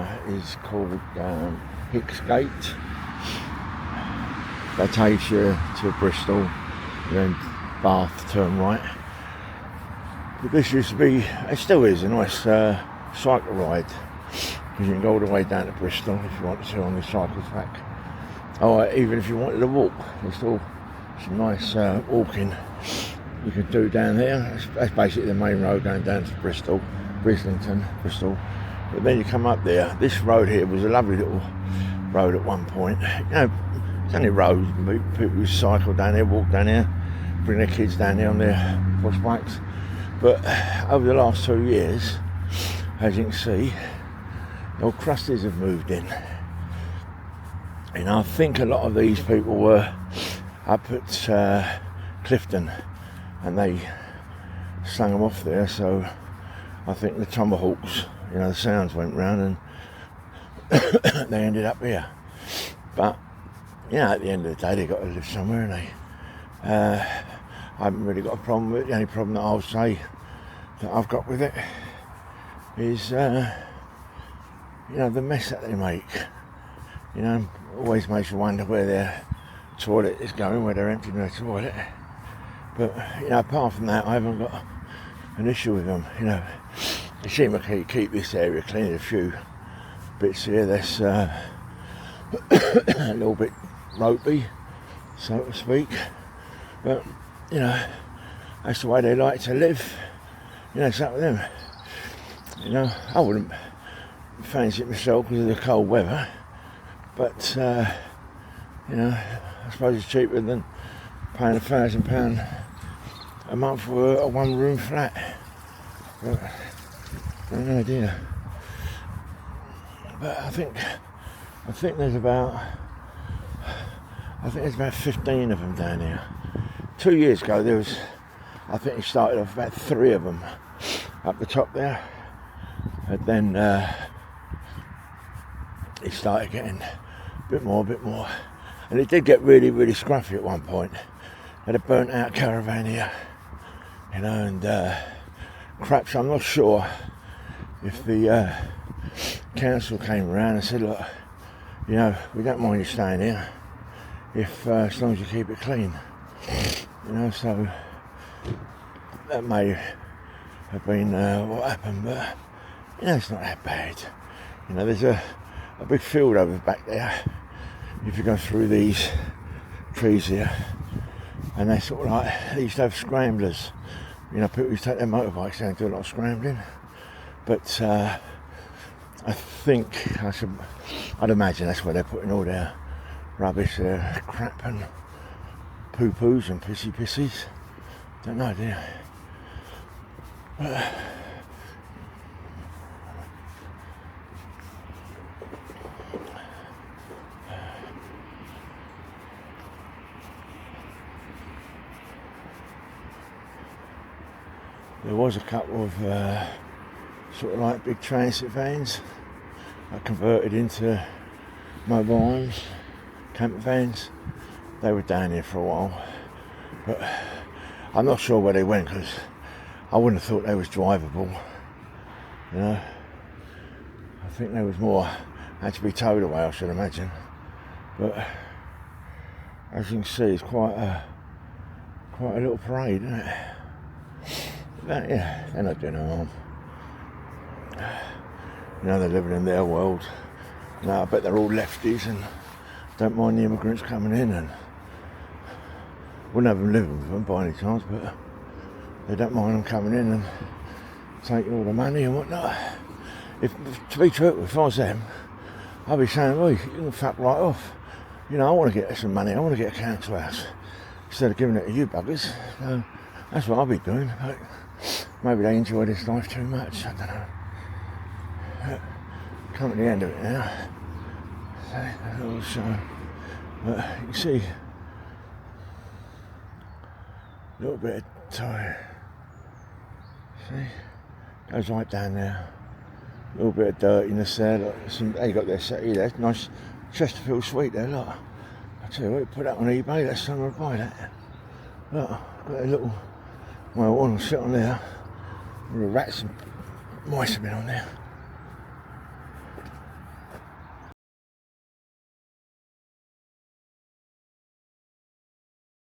here is called Hicks Gate. That takes you to Bristol, then Bath, turn right. But this used to be, it still is, a nice cycle ride, because you can go all the way down to Bristol if you want to on the cycle track. Or even if you wanted to walk, there's still some nice walking you could do down here. That's basically the main road going down to Bristol, Bristol. But then you come up there. This road here was a lovely little road at one point. You know, it's only roads. People used to cycle down here, walk down here, bring their kids down here on their push bikes. But over the last 2 years, as you can see, the old crusties have moved in. And I think a lot of these people were up at Clifton, and they slung them off there. So I think the tomahawks, you know, the sounds went round and they ended up here. But, you know, at the end of the day, they got to live somewhere, and I haven't really got a problem with it. The only problem that I'll say that I've got with it is, you know, the mess that they make. You know, always makes you wonder where their toilet is going, where they're emptying their toilet. But, you know, apart from that, I haven't got an issue with them. You know, they seem to keep this area clean. There's a few bits here that's a little bit ropey, so to speak. But, you know, that's the way they like to live. You know, it's up with them. You know, I wouldn't fancy it myself because of the cold weather. But, you know, I suppose it's cheaper than paying £1,000 a month for a one-room flat. But, I have no idea. But I think there's about 15 of them down here. 2 years ago there was, I think it started off about 3 of them up the top there, and then it started getting a bit more, and it did get really, really scruffy at one point. Had a burnt out caravan here, you know, and craps. I'm not sure if the council came around and said, look, you know, we don't mind you staying here if as long as you keep it clean. You know, so that may have been what happened, but you know, it's not that bad. You know, there's a big field over back there. If you go through these trees here, and they sort of like, they used to have scramblers. You know, people used to take their motorbikes down and do a lot of scrambling. But I think I'd imagine that's where they're putting all their rubbish, their crap and poo-poos and pissies. Don't know, do you? But, there was a couple of sort of like big transit vans that converted into mobile homes, camper vans. They were down here for a while, but I'm not sure where they went, because I wouldn't have thought they was drivable. You know, I think there was more had to be towed away, I should imagine. But as you can see, it's quite a little parade, isn't it? But yeah, they're not doing no harm. You know, they're living in their world. You know, I bet they're all lefties and don't mind the immigrants coming in, and wouldn't have them living with them by any chance, but they don't mind them coming in and taking all the money and whatnot. To be true, if I was them, I'd be saying, well, you can fuck right off. You know, I want to get some money, I want to get a council house, instead of giving it to you buggers. So that's what I'll be doing. But maybe they enjoy this life too much, I don't know. Come to the end of it now. So, but you can see a little bit of tire. See, goes right down there. A little bit of dirtiness there. Look, they got their settee there. Nice Chesterfield suite there. Look, I tell you what, put that on eBay. That's someone will buy that. Look, got a little. Well, one will sit on there. The rats and mice have been on there.